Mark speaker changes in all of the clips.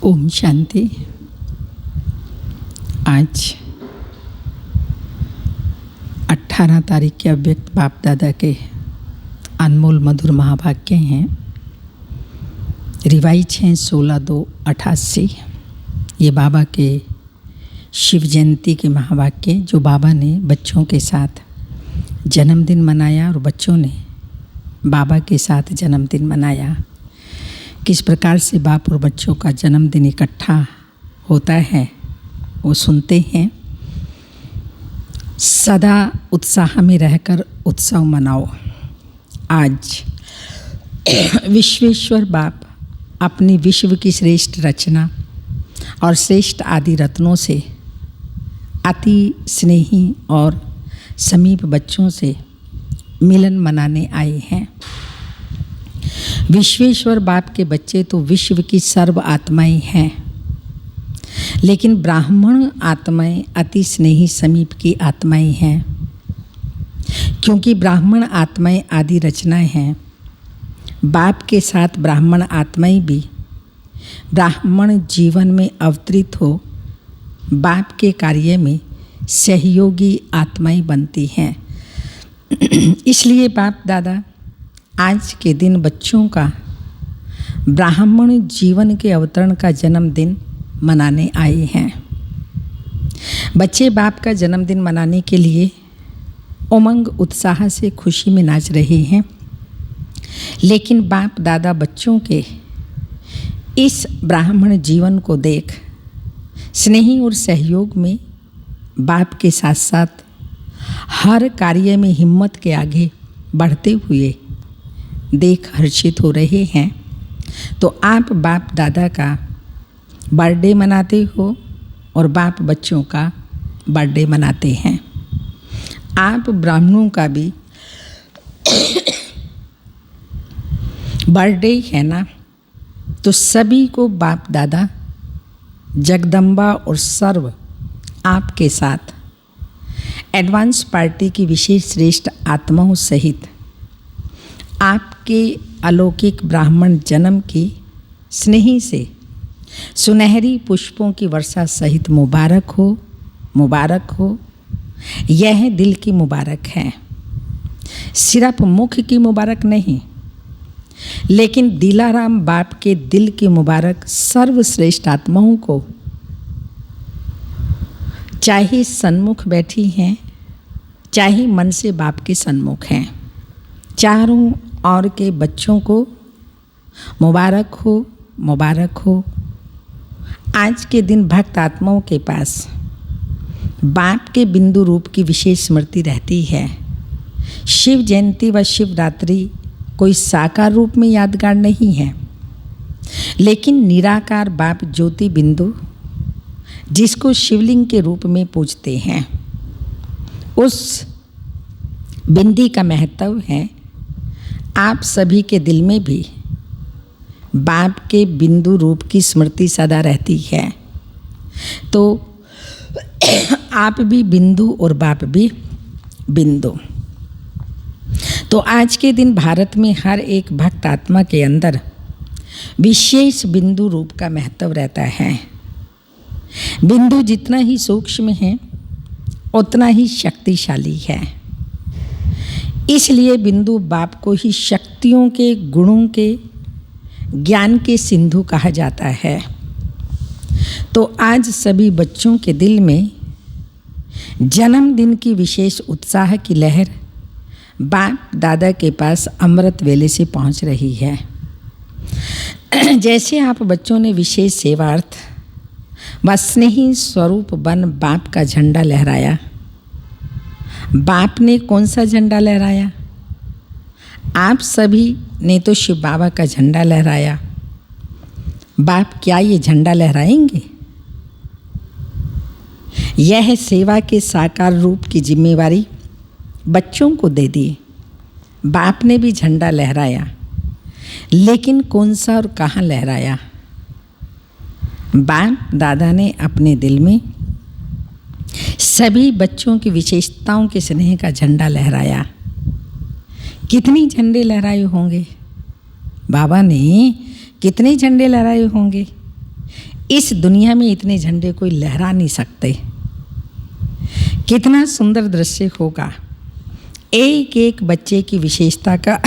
Speaker 1: ओम शांति। आज 18 तारीख के अव्यक्त बाप दादा के अनमोल मधुर महावाक्य हैं। रिवाइज हैं 16/2/88। ये बाबा के शिव जयंती के महावाक्य जो बाबा ने बच्चों के साथ जन्मदिन मनाया और बच्चों ने बाबा के साथ जन्मदिन मनाया। किस प्रकार से बाप और बच्चों का जन्मदिन इकट्ठा होता है वो सुनते हैं। सदा उत्साह में रहकर उत्सव मनाओ। आज विश्वेश्वर बाप अपनी विश्व की श्रेष्ठ रचना और श्रेष्ठ आदि रत्नों से अति स्नेही और समीप बच्चों से मिलन मनाने आए हैं। विश्वेश्वर बाप के बच्चे तो विश्व की सर्व आत्माएं हैं, लेकिन ब्राह्मण आत्माएं अति स्नेही समीप की आत्माएं हैं। क्योंकि ब्राह्मण आत्माएं आदि रचनाएं हैं, बाप के साथ ब्राह्मण आत्माएं भी ब्राह्मण जीवन में अवतरित हो बाप के कार्य में सहयोगी आत्माएं बनती हैं। इसलिए बाप दादा आज के दिन बच्चों का ब्राह्मण जीवन के अवतरण का जन्मदिन मनाने आए हैं। बच्चे बाप का जन्मदिन मनाने के लिए उमंग उत्साह से खुशी में नाच रहे हैं, लेकिन बाप दादा बच्चों के इस ब्राह्मण जीवन को देख स्नेही और सहयोग में बाप के साथ साथ हर कार्य में हिम्मत के आगे बढ़ते हुए देख हर्षित हो रहे हैं। तो आप बाप दादा का बर्थडे मनाते हो और बाप बच्चों का बर्थडे मनाते हैं। आप ब्राह्मणों का भी बर्थडे है ना, तो सभी को बाप दादा जगदम्बा और सर्व आपके साथ एडवांस पार्टी की विशेष श्रेष्ठ आत्माओं सहित आपके अलौकिक ब्राह्मण जन्म की स्नेही से सुनहरी पुष्पों की वर्षा सहित मुबारक हो, मुबारक हो। यह दिल की मुबारक है, सिर्फ मुख की मुबारक नहीं, लेकिन दिलाराम बाप के दिल की मुबारक सर्वश्रेष्ठ आत्माओं को, चाहे सन्मुख बैठी हैं चाहे मन से बाप के सन्मुख हैं, चारों ओर के बच्चों को मुबारक हो, मुबारक हो। आज के दिन भक्त आत्माओं के पास बाप के बिंदु रूप की विशेष स्मृति रहती है। शिव जयंती व शिवरात्रि कोई साकार रूप में यादगार नहीं है, लेकिन निराकार बाप ज्योति बिंदु जिसको शिवलिंग के रूप में पूजते हैं, उस बिंदी का महत्व है। आप सभी के दिल में भी बाप के बिंदु रूप की स्मृति सदा रहती है, तो आप भी बिंदु और बाप भी बिंदु। तो आज के दिन भारत में हर एक भक्त आत्मा के अंदर विशेष बिंदु रूप का महत्व रहता है। बिंदु जितना ही सूक्ष्म है उतना ही शक्तिशाली है। इसलिए बिंदु बाप को ही शक्तियों के, गुणों के, ज्ञान के सिंधु कहा जाता है। तो आज सभी बच्चों के दिल में जन्मदिन की विशेष उत्साह की लहर बाप दादा के पास अमृत वेले से पहुंच रही है। जैसे आप बच्चों ने विशेष सेवार्थ व स्नेही स्वरूप बन बाप का झंडा लहराया। बाप ने कौन सा झंडा लहराया? आप सभी ने तो शिव बाबा का झंडा लहराया। बाप क्या ये झंडा लहराएंगे? यह सेवा के साकार रूप की जिम्मेवारी बच्चों को दे दी। बाप ने भी झंडा लहराया, लेकिन कौन सा और कहाँ लहराया? बाप दादा ने अपने दिल में सभी बच्चों की विशेषताओं के स्नेह का झंडा लहराया। कितनी झंडे लहराए होंगे? बाबा ने कितने झंडे लहराए होंगे? इस दुनिया में इतने झंडे कोई लहरा नहीं सकते। कितना सुंदर दृश्य होगा, एक एक बच्चे की विशेषता का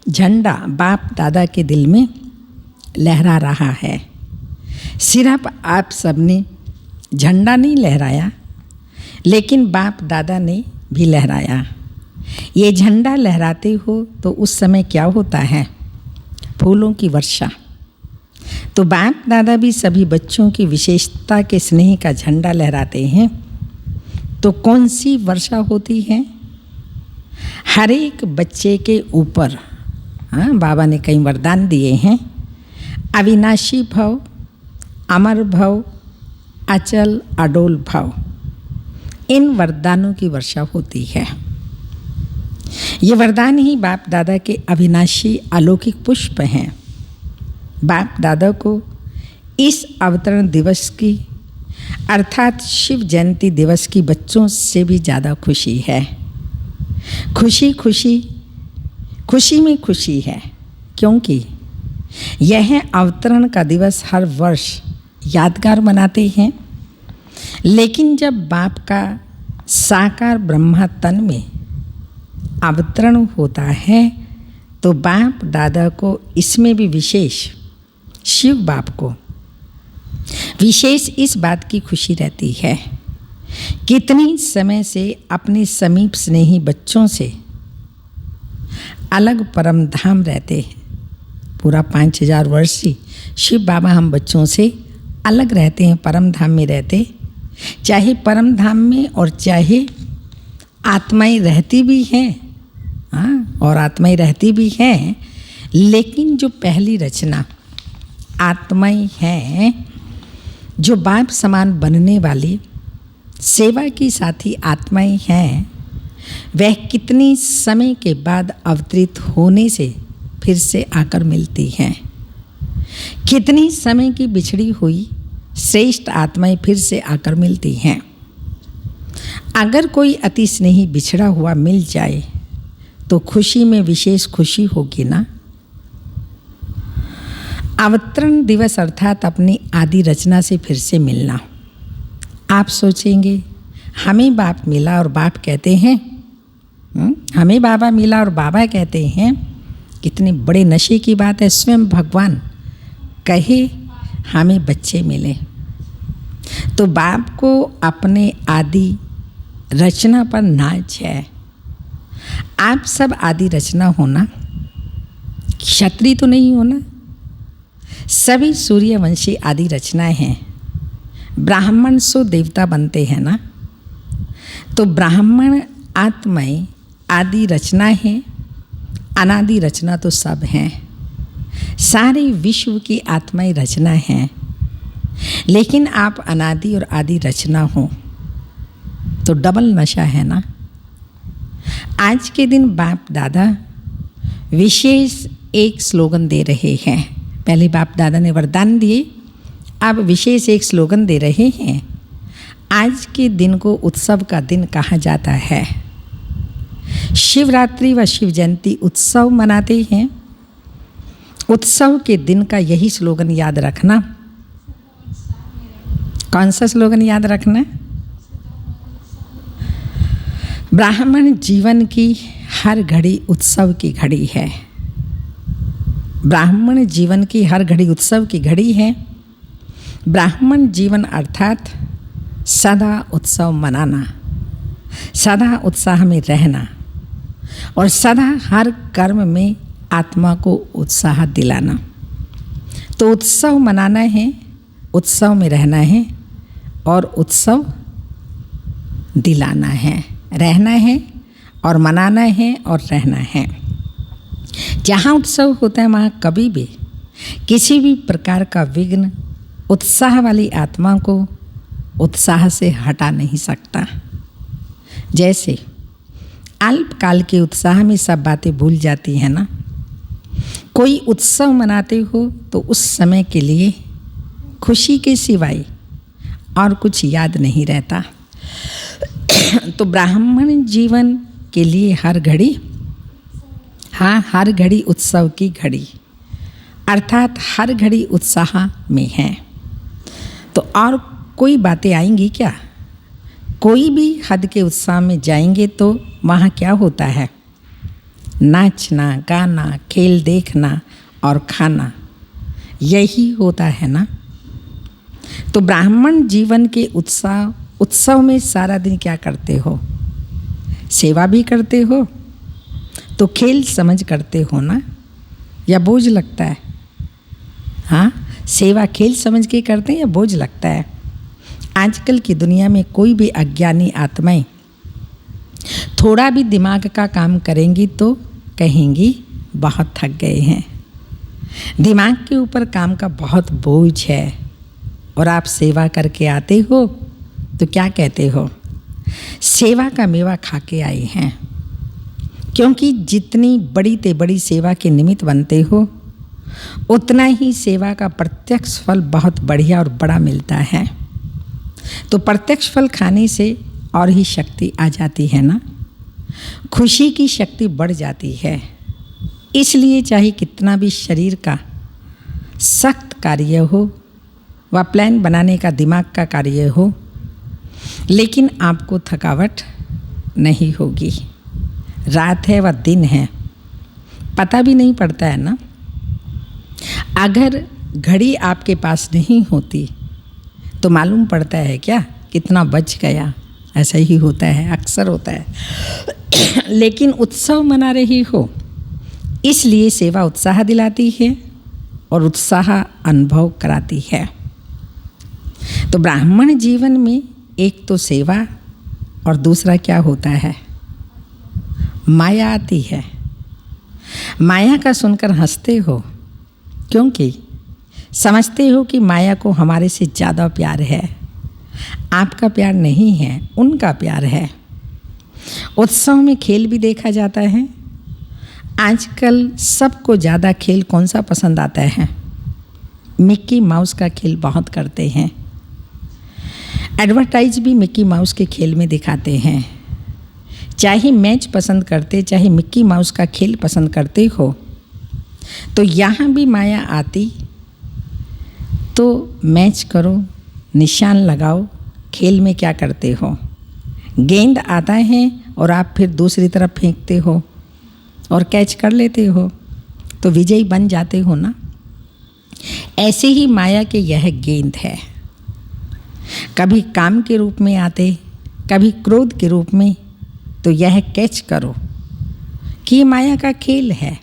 Speaker 1: झंडा बाप दादा के दिल में लहरा रहा है। सिर्फ आप सबने झंडा नहीं लहराया, लेकिन बाप दादा ने भी लहराया। ये झंडा लहराते हो तो उस समय क्या होता है? फूलों की वर्षा। तो बाप दादा भी सभी बच्चों की विशेषता के स्नेह का झंडा लहराते हैं। तो कौन सी वर्षा होती है? हर एक बच्चे के ऊपर बाबा ने कई वरदान दिए हैं। अविनाशी भव, अमर भव, अचल अडोल भव। इन वरदानों की वर्षा होती है। ये वरदान ही बाप दादा के अविनाशी अलौकिक पुष्प हैं। बाप दादा को इस अवतरण दिवस की अर्थात शिव जयंती दिवस की बच्चों से भी ज़्यादा खुशी है। खुशी में खुशी है, क्योंकि यह अवतरण का दिवस हर वर्ष यादगार मनाते हैं। लेकिन जब बाप का साकार ब्रह्मा तन में अवतरण होता है तो बाप दादा को इसमें भी विशेष, शिव बाप को विशेष इस बात की खुशी रहती है। कितनी समय से अपने समीप स्नेही बच्चों से अलग परम धाम रहते हैं। पूरा 5000 वर्ष से शिव बाबा हम बच्चों से अलग रहते हैं, परम धाम में रहते। चाहे परम धाम में और चाहे आत्माएं रहती भी हैं, और आत्माएं रहती भी हैं, लेकिन जो पहली रचना आत्माएं हैं, जो बाप समान बनने वाली सेवा की साथी आत्माएं हैं, वह कितनी समय के बाद अवतरित होने से फिर से आकर मिलती हैं। कितनी समय की बिछड़ी हुई श्रेष्ठ आत्माएं फिर से आकर मिलती हैं। अगर कोई अति स्नेही बिछड़ा हुआ मिल जाए तो खुशी में विशेष खुशी होगी ना। अवतरण दिवस अर्थात अपनी आदि रचना से फिर से मिलना। आप सोचेंगे हमें बाप मिला और बाप कहते हैं, हमें बाबा मिला और बाबा कहते हैं, कितने बड़े नशे की बात है। स्वयं भगवान कहे हमें बच्चे मिले। तो बाप को अपने आदि रचना पर नाज है। आप सब आदि रचना होना, क्षत्रिय तो नहीं होना। सभी सूर्यवंशी आदि रचनाएं हैं। ब्राह्मण सो देवता बनते हैं ना। तो ब्राह्मण आत्माएं आदि रचना है, अनादि रचना तो सब हैं। सारे विश्व की आत्माएं रचना हैं। लेकिन आप अनादि और आदि रचना हो तो डबल नशा है ना। आज के दिन बाप दादा विशेष एक स्लोगन दे रहे हैं। पहले बाप दादा ने वरदान दिए, अब विशेष एक स्लोगन दे रहे हैं। आज के दिन को उत्सव का दिन कहा जाता है। शिवरात्रि व शिव जयंती उत्सव मनाते हैं। उत्सव के दिन का यही स्लोगन याद रखना। कौन सा स्लोगन याद रखना? ब्राह्मण जीवन की हर घड़ी उत्सव की घड़ी है। ब्राह्मण जीवन की हर घड़ी उत्सव की घड़ी है। ब्राह्मण जीवन अर्थात सदा उत्सव मनाना, सदा उत्साह में रहना और सदा हर कर्म में आत्मा को उत्साह दिलाना। तो उत्सव मनाना है, उत्सव में रहना है और उत्सव दिलाना है। रहना है और मनाना है और रहना है। जहाँ उत्सव होता है वहाँ कभी भी किसी भी प्रकार का विघ्न उत्साह वाली आत्मा को उत्साह से हटा नहीं सकता। जैसे अल्पकाल के उत्साह में सब बातें भूल जाती हैं ना। कोई उत्सव मनाते हो तो उस समय के लिए खुशी के सिवाय और कुछ याद नहीं रहता। तो ब्राह्मण जीवन के लिए हर घड़ी, हाँ, हर घड़ी उत्सव की घड़ी। अर्थात हर घड़ी उत्साह में हैं। तो और कोई बातें आएंगी क्या? कोई भी हद के उत्साह में जाएंगे तो वहाँ क्या होता है? नाचना, गाना, खेल देखना और खाना, यही होता है ना। तो ब्राह्मण जीवन के उत्सव में सारा दिन क्या करते हो? सेवा भी करते हो, तो खेल समझ करते हो ना, या बोझ लगता है? हाँ, सेवा खेल समझ के करते हैं या बोझ लगता है? आजकल की दुनिया में कोई भी अज्ञानी आत्माएं थोड़ा भी दिमाग का काम करेंगी तो कहेंगी बहुत थक गए हैं, दिमाग के ऊपर काम का बहुत बोझ है। और आप सेवा करके आते हो तो क्या कहते हो? सेवा का मेवा खा के आए हैं। क्योंकि जितनी बड़ी ते बड़ी सेवा के निमित्त बनते हो, उतना ही सेवा का प्रत्यक्ष फल बहुत बढ़िया और बड़ा मिलता है। तो प्रत्यक्ष फल खाने से और ही शक्ति आ जाती है ना, खुशी की शक्ति बढ़ जाती है। इसलिए चाहे कितना भी शरीर का सख्त कार्य हो व प्लान बनाने का दिमाग का कार्य हो, लेकिन आपको थकावट नहीं होगी। रात है व दिन है, पता भी नहीं पड़ता है ना। अगर घड़ी आपके पास नहीं होती तो मालूम पड़ता है क्या कितना बच गया? ऐसा ही होता है, अक्सर होता है। लेकिन उत्सव मना रही हो, इसलिए सेवा उत्साह दिलाती है और उत्साह अनुभव कराती है। तो ब्राह्मण जीवन में एक तो सेवा और दूसरा क्या होता है? माया आती है। माया का सुनकर हंसते हो, क्योंकि समझते हो कि माया को हमारे से ज़्यादा प्यार है। आपका प्यार नहीं है, उनका प्यार है। उत्सव में खेल भी देखा जाता है। आजकल सबको ज़्यादा खेल कौन सा पसंद आता है? मिक्की माउस का खेल बहुत करते हैं। एडवर्टाइज भी मिक्की माउस के खेल में दिखाते हैं। चाहे मैच पसंद करते, चाहे मिक्की माउस का खेल पसंद करते हो, तो यहाँ भी माया आती तो मैच करो, निशान लगाओ। खेल में क्या करते हो? गेंद आता है और आप फिर दूसरी तरफ फेंकते हो और कैच कर लेते हो, तो विजयी बन जाते हो ना। ऐसे ही माया के यह गेंद है। कभी काम के रूप में आते, कभी क्रोध के रूप में, तो यह कैच करो कि ये माया का खेल है।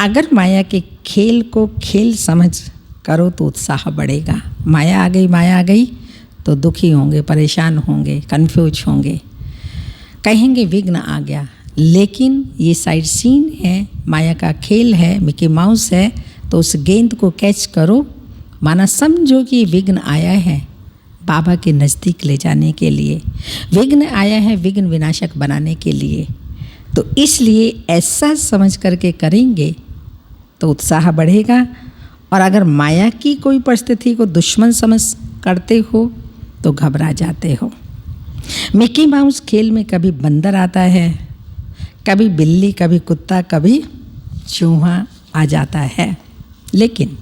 Speaker 1: अगर माया के खेल को खेल समझ करो तो उत्साह बढ़ेगा। माया आ गई तो दुखी होंगे, परेशान होंगे, कन्फ्यूज होंगे, कहेंगे विघ्न आ गया। लेकिन ये साइड सीन है, माया का खेल है, मिकी माउस है, तो उस गेंद को कैच करो। माना समझो कि विघ्न आया है बाबा के नज़दीक ले जाने के लिए, विघ्न आया है विघ्न विनाशक बनाने के लिए। तो इसलिए ऐसा समझ करके करेंगे तो उत्साह बढ़ेगा। और अगर माया की कोई परिस्थिति को दुश्मन समझ करते हो तो घबरा जाते हो। मिकी माउस खेल में कभी बंदर आता है, कभी बिल्ली, कभी कुत्ता, कभी चूहा आ जाता है, लेकिन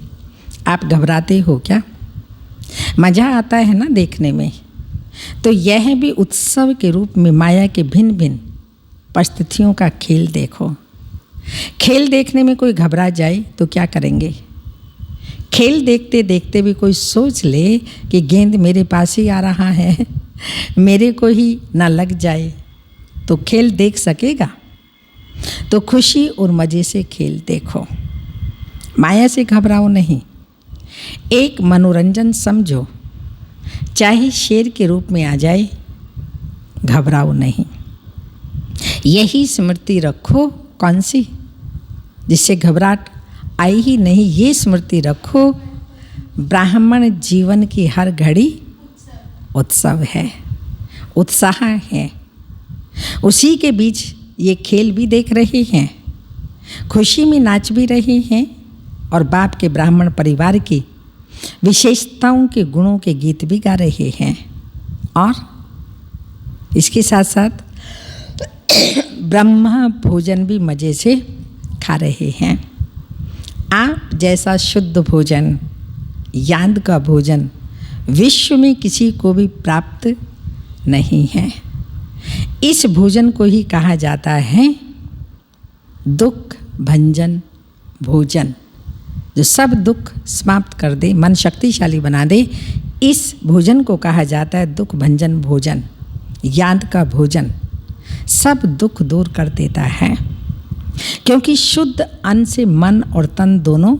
Speaker 1: आप घबराते हो क्या? मज़ा आता है ना देखने में। तो यह भी उत्सव के रूप में माया के भिन्न भिन्न परिस्थितियों का खेल देखो। खेल देखने में कोई घबरा जाए तो क्या करेंगे? खेल देखते देखते भी कोई सोच ले कि गेंद मेरे पास ही आ रहा है, मेरे को ही ना लग जाए, तो खेल देख सकेगा? तो खुशी और मज़े से खेल देखो, माया से घबराओ नहीं। एक मनोरंजन समझो, चाहे शेर के रूप में आ जाए, घबराओ नहीं। यही स्मृति रखो, कौन सी? जिससे घबराहट आई ही नहीं, ये स्मृति रखो, ब्राह्मण जीवन की हर घड़ी उत्सव है, उत्साह है। उसी के बीच ये खेल भी देख रहे हैं, खुशी में नाच भी रहे हैं, और बाप के ब्राह्मण परिवार की विशेषताओं के गुणों के गीत भी गा रहे हैं। और इसके साथ साथ ब्रह्मा भोजन भी मज़े से खा रहे हैं। आप जैसा शुद्ध भोजन, याद का भोजन विश्व में किसी को भी प्राप्त नहीं है। इस भोजन को ही कहा जाता है दुख भंजन भोजन, जो सब दुख समाप्त कर दे, मन शक्तिशाली बना दे। इस भोजन को कहा जाता है दुख भंजन भोजन, याद का भोजन। सब दुख दूर कर देता है, क्योंकि शुद्ध अन्न से मन और तन दोनों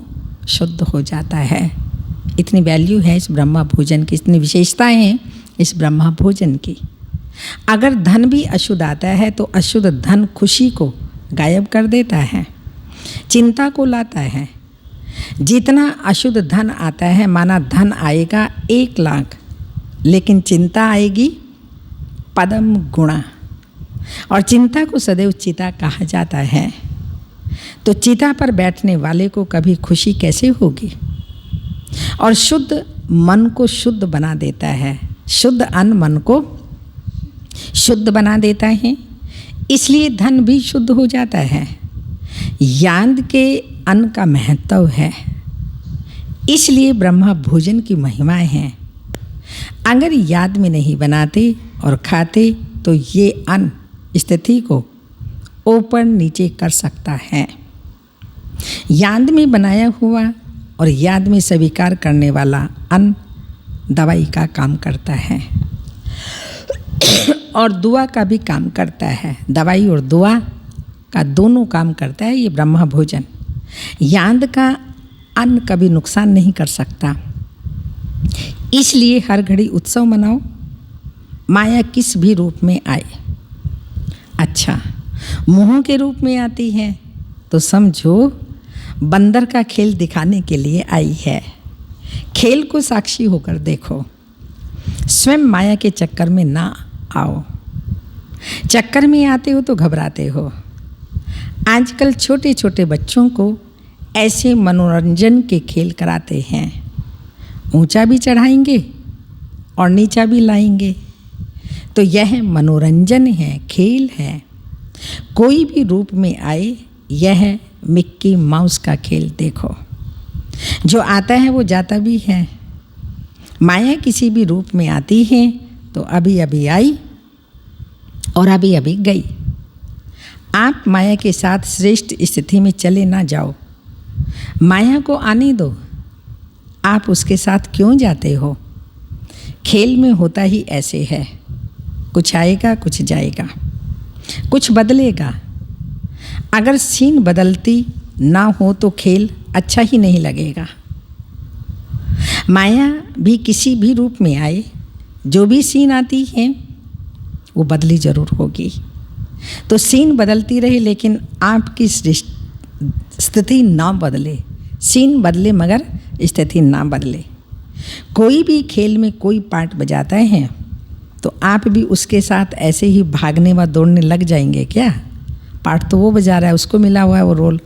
Speaker 1: शुद्ध हो जाता है। इतनी वैल्यू है इस ब्रह्मा भोजन की, इतनी विशेषताएं हैं इस ब्रह्मा भोजन की। अगर धन भी अशुद्ध आता है तो अशुद्ध धन खुशी को गायब कर देता है, चिंता को लाता है। जितना अशुद्ध धन आता है, माना धन आएगा 1 लाख, लेकिन चिंता आएगी पदम गुणा, और चिंता को सदैव चिता कहा जाता है। तो चिता पर बैठने वाले को कभी खुशी कैसे होगी? और शुद्ध मन को शुद्ध बना देता है, शुद्ध अन्न मन को शुद्ध बना देता है, इसलिए धन भी शुद्ध हो जाता है। याद के अन्न का महत्व है, इसलिए ब्रह्मा भोजन की महिमाएं हैं। अगर याद में नहीं बनाते और खाते तो ये अन्न स्थिति को ऊपर नीचे कर सकता है। याद में बनाया हुआ और याद में स्वीकार करने वाला अन्न दवाई का काम करता है और दुआ का भी काम करता है। दवाई और दुआ का दोनों काम करता है ये ब्रह्मा भोजन। याद का अन्न कभी नुकसान नहीं कर सकता, इसलिए हर घड़ी उत्सव मनाओ, माया किस भी रूप में आए। अच्छा, मोह के रूप में आती है तो समझो बंदर का खेल दिखाने के लिए आई है। खेल को साक्षी होकर देखो, स्वयं माया के चक्कर में ना आओ। चक्कर में आते हो तो घबराते हो। आजकल छोटे छोटे बच्चों को ऐसे मनोरंजन के खेल कराते हैं, ऊंचा भी चढ़ाएंगे और नीचा भी लाएंगे। तो यह मनोरंजन है, खेल है। कोई भी रूप में आए, यह मिक्की माउस का खेल देखो। जो आता है वो जाता भी है। माया किसी भी रूप में आती है तो अभी अभी आई और अभी अभी गई। आप माया के साथ श्रेष्ठ स्थिति में चले ना जाओ, माया को आने दो। आप उसके साथ क्यों जाते हो? खेल में होता ही ऐसे है, कुछ आएगा कुछ जाएगा, कुछ बदलेगा। अगर सीन बदलती ना हो तो खेल अच्छा ही नहीं लगेगा। माया भी किसी भी रूप में आए, जो भी सीन आती है वो बदली जरूर होगी। तो सीन बदलती रहे लेकिन आपकी स्थिति ना बदले। सीन बदले मगर स्थिति ना बदले। कोई भी खेल में कोई पार्ट बजाता है तो आप भी उसके साथ ऐसे ही भागने व दौड़ने लग जाएंगे क्या? पार्ट तो वो बजा रहा है, उसको मिला हुआ है वो रोल,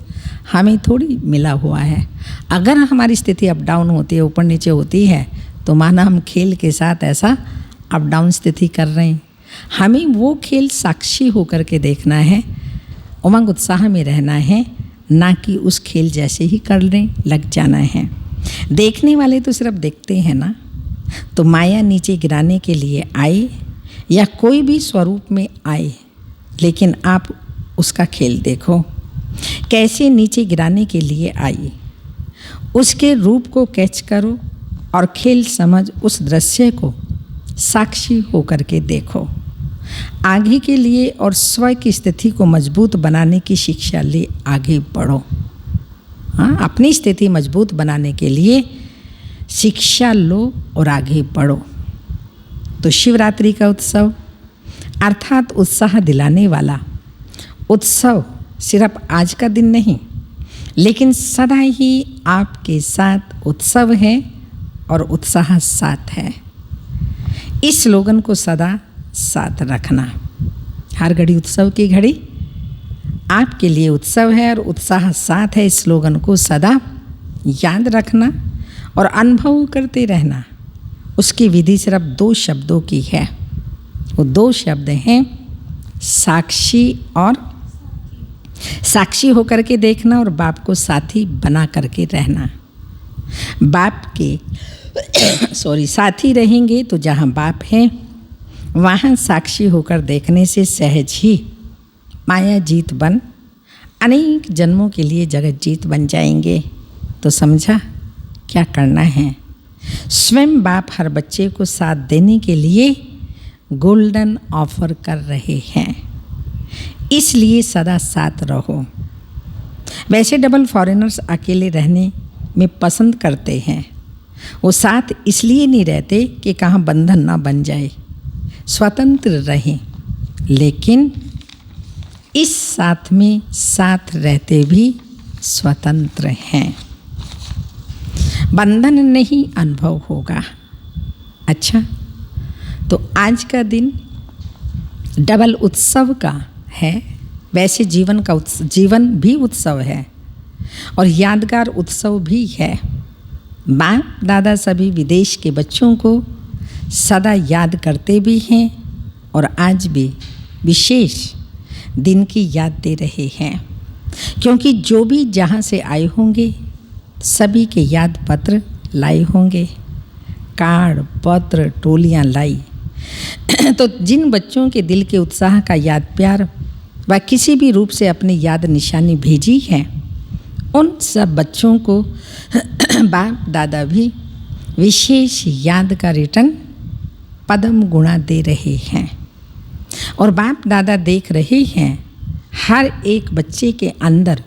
Speaker 1: हमें थोड़ी मिला हुआ है। अगर हमारी स्थिति अप डाउन होती है, ऊपर नीचे होती है, तो माना हम खेल के साथ ऐसा अप डाउन स्थिति कर रहे हैं। हमें वो खेल साक्षी होकर के देखना है, उमंग उत्साह में रहना है, ना कि उस खेल जैसे ही करने लग जाना है। देखने वाले तो सिर्फ देखते हैं ना। तो माया नीचे गिराने के लिए आए या कोई भी स्वरूप में आए, लेकिन आप उसका खेल देखो, कैसे नीचे गिराने के लिए आई। उसके रूप को कैच करो और खेल समझ उस दृश्य को साक्षी होकर के देखो। आगे के लिए और स्व की स्थिति को मजबूत बनाने की शिक्षा ले आगे बढ़ो। हाँ, अपनी स्थिति मजबूत बनाने के लिए शिक्षा लो और आगे बढ़ो। तो शिवरात्रि का उत्सव अर्थात उत्साह दिलाने वाला उत्सव सिर्फ आज का दिन नहीं, लेकिन सदा ही आपके साथ उत्सव है और उत्साह साथ है। इस स्लोगन को सदा साथ रखना। हर घड़ी उत्सव की घड़ी आपके लिए उत्सव है और उत्साह साथ है। इस स्लोगन को सदा याद रखना और अनुभव करते रहना। उसकी विधि सिर्फ 2 शब्दों की है। वो 2 शब्द हैं, साक्षी और साक्षी होकर के देखना और बाप को साथी बना करके रहना। बाप के साथी रहेंगे तो जहाँ बाप है वहाँ साक्षी होकर देखने से सहज ही माया जीत बन अनेक जन्मों के लिए जगत जीत बन जाएंगे। तो समझा क्या करना है। स्वयं बाप हर बच्चे को साथ देने के लिए गोल्डन ऑफर कर रहे हैं, इसलिए सदा साथ रहो। वैसे डबल फॉरेनर्स अकेले रहने में पसंद करते हैं, वो साथ इसलिए नहीं रहते कि कहाँ बंधन ना बन जाए, स्वतंत्र रहें, लेकिन इस साथ में साथ रहते भी स्वतंत्र हैं। बंधन नहीं अनुभव होगा। अच्छा, तो आज का दिन डबल उत्सव का है। वैसे जीवन भी उत्सव है और यादगार उत्सव भी है। बाप दादा सभी विदेश के बच्चों को सदा याद करते भी हैं और आज भी विशेष दिन की याद दे रहे हैं, क्योंकि जो भी जहाँ से आए होंगे सभी के याद पत्र लाए होंगे, कार्ड पत्र टोलियाँ लाई। तो जिन बच्चों के दिल के उत्साह का याद प्यार व किसी भी रूप से अपनी याद निशानी भेजी है, उन सब बच्चों को बाप दादा भी विशेष याद का रिटर्न पदम गुणा दे रहे हैं। और बाप दादा देख रहे हैं हर एक बच्चे के अंदर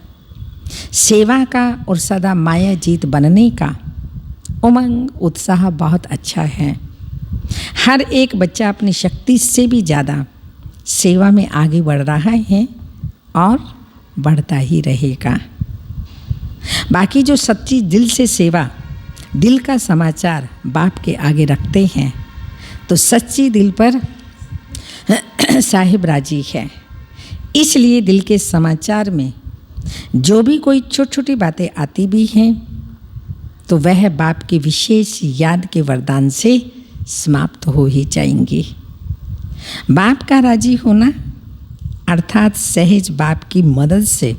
Speaker 1: सेवा का और सदा माया जीत बनने का उमंग उत्साह बहुत अच्छा है। हर एक बच्चा अपनी शक्ति से भी ज़्यादा सेवा में आगे बढ़ रहा है और बढ़ता ही रहेगा। बाकी जो सच्ची दिल से सेवा, दिल का समाचार बाप के आगे रखते हैं तो सच्ची दिल पर साहिब राजी है। इसलिए दिल के समाचार में जो भी कोई छोटी छोटी बातें आती भी हैं तो वह बाप की विशेष याद के वरदान से समाप्त हो ही जाएंगी। बाप का राजी होना अर्थात सहज बाप की मदद से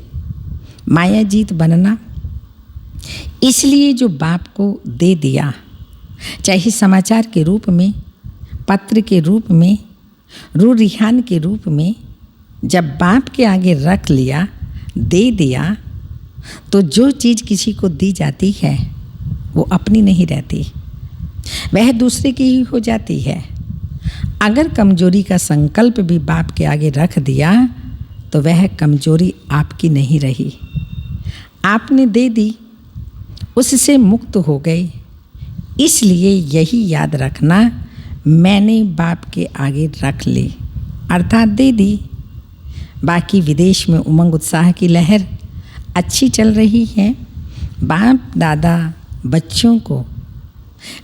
Speaker 1: माया जीत बनना। इसलिए जो बाप को दे दिया, चाहे समाचार के रूप में, पत्र के रूप में, रू रिहान के रूप में, जब बाप के आगे रख लिया, दे दिया, तो जो चीज़ किसी को दी जाती है वो अपनी नहीं रहती, वह दूसरे की ही हो जाती है। अगर कमजोरी का संकल्प भी बाप के आगे रख दिया तो वह कमजोरी आपकी नहीं रही, आपने दे दी, उससे मुक्त हो गए। इसलिए यही याद रखना, मैंने बाप के आगे रख ली अर्थात दे दी। बाकी विदेश में उमंग उत्साह की लहर अच्छी चल रही है। बाप दादा बच्चों को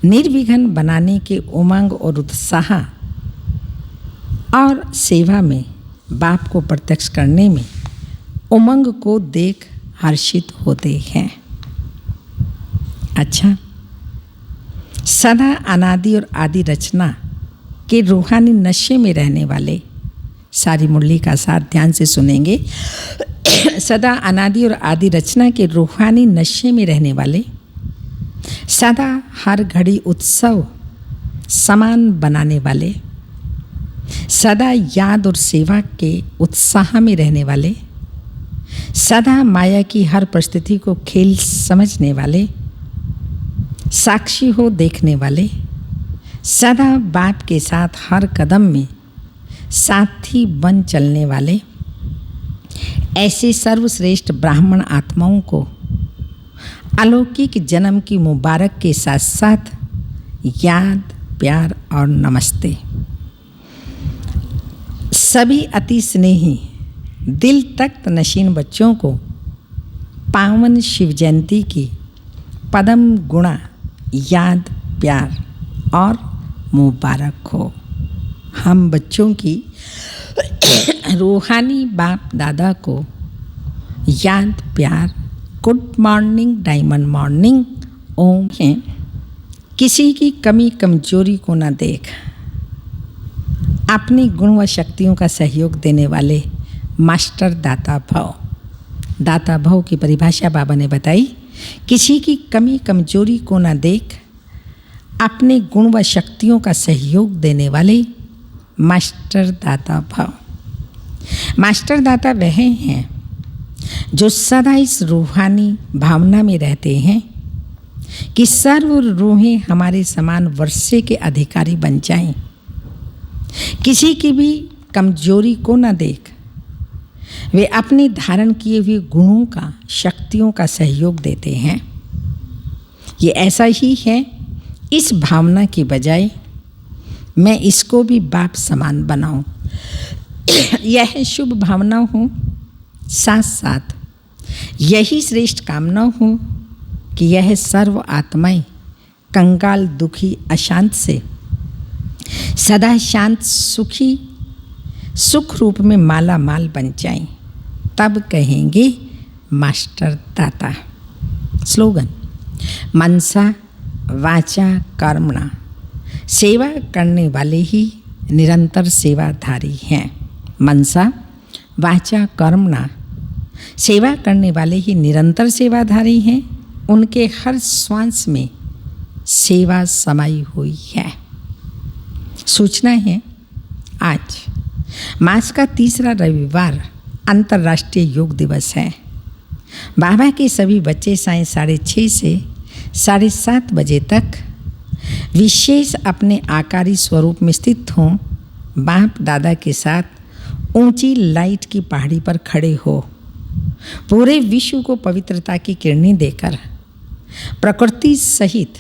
Speaker 1: निर्विघ्न बनाने के उमंग और उत्साह और सेवा में, बाप को प्रत्यक्ष करने में उमंग को देख हर्षित होते हैं। अच्छा, सदा अनादि और आदि रचना के रूहानी नशे में रहने वाले, सारी मुरली का सार ध्यान से सुनेंगे। सदा अनादि और आदि रचना के रूहानी नशे में रहने वाले, सदा हर घड़ी उत्सव समान बनाने वाले, सदा याद और सेवा के उत्साह में रहने वाले, सदा माया की हर परिस्थिति को खेल समझने वाले, साक्षी हो देखने वाले, सदा बाप के साथ हर कदम में साथी बन चलने वाले, ऐसे सर्वश्रेष्ठ ब्राह्मण आत्माओं को अलौकिक जन्म की मुबारक के साथ साथ याद प्यार और नमस्ते। सभी अति स्नेही दिल तख्त नशीन बच्चों को पावन शिव जयंती की पदम गुणा याद प्यार और मुबारक हो। हम बच्चों की रूहानी बाप दादा को याद प्यार, गुड मॉर्निंग, डायमंड मॉर्निंग, ओम है। किसी की कमी कमजोरी को न देख अपनी गुण व शक्तियों का सहयोग देने वाले मास्टर दाता भव। दाता भाव की परिभाषा बाबा ने बताई, किसी की कमी कमजोरी को न देख अपने गुण व शक्तियों का सहयोग देने वाले मास्टर दाता भाव। मास्टर दाता वह हैं जो सदा इस रूहानी भावना में रहते हैं कि सर्व रूहें हमारे समान वर्षे के अधिकारी बन जाएं। किसी की भी कमजोरी को न देख वे अपने धारण किए हुए गुणों का, शक्तियों का सहयोग देते हैं। ये ऐसा ही है। इस भावना की बजाय मैं इसको भी बाप समान बनाऊं, यह शुभ भावना हो। साथ साथ यही श्रेष्ठ कामना हो कि यह सर्व आत्माएं कंगाल, दुखी, अशांत से सदा शांत, सुखी, सुख रूप में माला माल बन जाएं। तब कहेंगे मास्टर दाता। स्लोगन: मनसा वाचा कर्मणा, सेवा करने वाले ही निरंतर सेवाधारी हैं। मनसा वाचा कर्मणा, सेवा करने वाले ही निरंतर सेवाधारी हैं। उनके हर श्वास में सेवा समाई हुई है। सूचना है, आज मास का तीसरा रविवार अंतर्राष्ट्रीय योग दिवस है। बाबा के सभी बच्चे सायं 6:30 से 7:30 बजे तक विशेष अपने आकारी स्वरूप में स्थित हों। बाप दादा के साथ ऊंची लाइट की पहाड़ी पर खड़े हो पूरे विश्व को पवित्रता की किरणें देकर प्रकृति सहित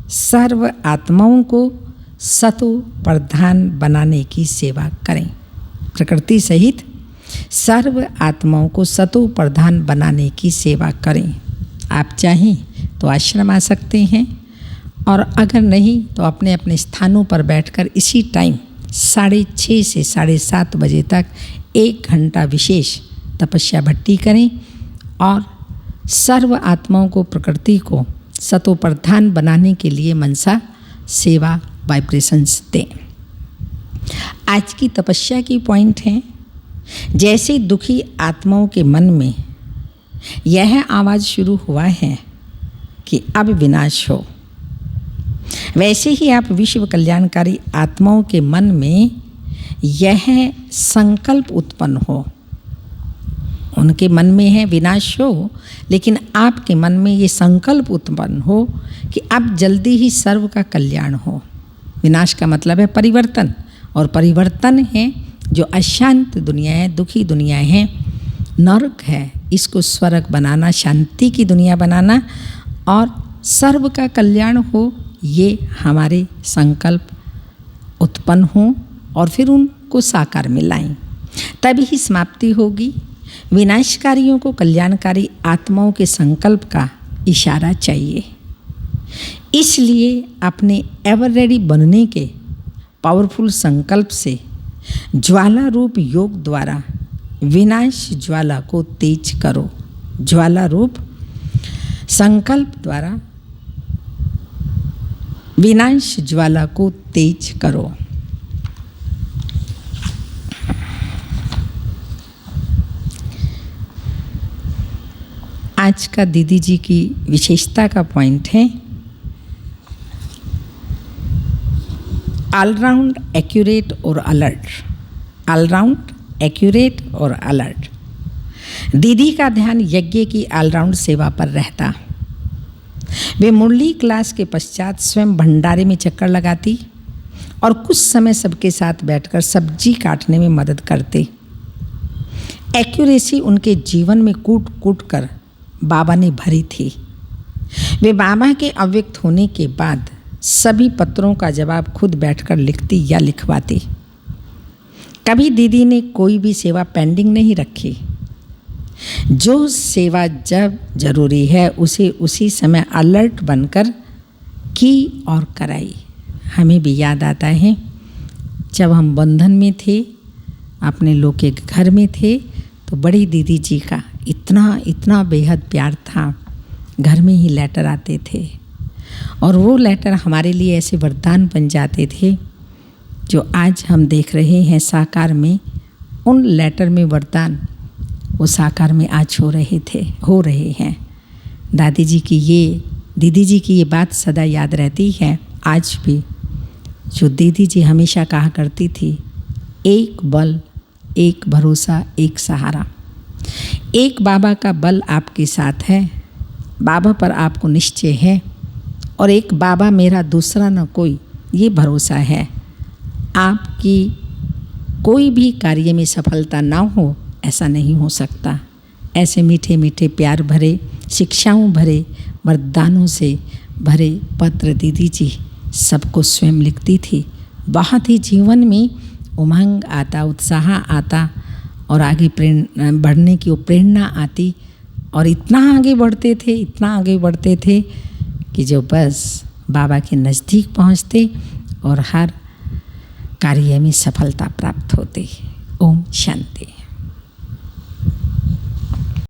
Speaker 1: सर्व आत्माओं को सतो प्रधान बनाने की सेवा करें। प्रकृति सहित सर्व आत्माओं को सतो प्रधान बनाने की सेवा करें। आप चाहें तो आश्रम आ सकते हैं, और अगर नहीं तो अपने अपने स्थानों पर बैठकर इसी टाइम 6:30 से 7:30 बजे तक 1 घंटा विशेष तपस्या भट्टी करें और सर्व आत्माओं को, प्रकृति को सतो प्रधान बनाने के लिए मनसा सेवा वाइब्रेशंस दें। आज की तपस्या की पॉइंट है, जैसे दुखी आत्माओं के मन में यह आवाज़ शुरू हुआ है कि अब विनाश हो, वैसे ही आप विश्व कल्याणकारी आत्माओं के मन में यह संकल्प उत्पन्न हो। उनके मन में है विनाश हो, लेकिन आपके मन में ये संकल्प उत्पन्न हो कि अब जल्दी ही सर्व का कल्याण हो। विनाश का मतलब है परिवर्तन, और परिवर्तन है जो अशांत दुनिया है, दुखी दुनिया है, नरक है, इसको स्वर्ग बनाना, शांति की दुनिया बनाना और सर्व का कल्याण हो। ये हमारे संकल्प उत्पन्न हों और फिर उनको साकार में लाएं, तभी ही समाप्ति होगी। विनाशकारियों को कल्याणकारी आत्माओं के संकल्प का इशारा चाहिए। इसलिए अपने एवर रेडी बनने के पावरफुल संकल्प से ज्वाला रूप योग द्वारा विनाश ज्वाला को तेज करो। ज्वाला रूप संकल्प द्वारा विनाश ज्वाला को तेज करो। आज का दीदी जी की विशेषता का पॉइंट है ऑलराउंड एक्यूरेट और अलर्ट। ऑलराउंड एक्यूरेट और अलर्ट। दीदी का ध्यान यज्ञ की ऑलराउंड सेवा पर रहता। वे मुरली क्लास के पश्चात स्वयं भंडारे में चक्कर लगाती और कुछ समय सबके साथ बैठकर सब्जी काटने में मदद करते। एक्यूरेसी उनके जीवन में कूट कूट कर बाबा ने भरी थी। वे बाबा के अव्यक्त होने के बाद सभी पत्रों का जवाब खुद बैठकर लिखती या लिखवाती। कभी दीदी ने कोई भी सेवा पेंडिंग नहीं रखी। जो सेवा जब जरूरी है उसे उसी समय अलर्ट बनकर की और कराई। हमें भी याद आता है जब हम बंधन में थे, अपने लोग के घर में थे, तो बड़ी दीदी जी का इतना बेहद प्यार था। घर में ही लेटर आते थे और वो लेटर हमारे लिए ऐसे वरदान बन जाते थे जो आज हम देख रहे हैं साकार में। उन लेटर में वरदान वो साकार में आज हो रहे हैं। दीदी जी की ये बात सदा याद रहती है आज भी, जो दीदी जी हमेशा कहा करती थी, एक बल, एक भरोसा, एक सहारा। एक बाबा का बल आपके साथ है, बाबा पर आपको निश्चय है, और एक बाबा मेरा दूसरा न कोई, ये भरोसा है। आपकी कोई भी कार्य में सफलता ना हो ऐसा नहीं हो सकता। ऐसे मीठे मीठे प्यार भरे, शिक्षाओं भरे, वरदानों से भरे पत्र दीदी जी सबको स्वयं लिखती थी। बहुत ही जीवन में उमंग आता, उत्साह आता और आगे बढ़ने की प्रेरणा आती, और इतना आगे बढ़ते थे कि जो बस बाबा के नज़दीक पहुँचते और हर कार्य में सफलता प्राप्त होती। ओम शांति।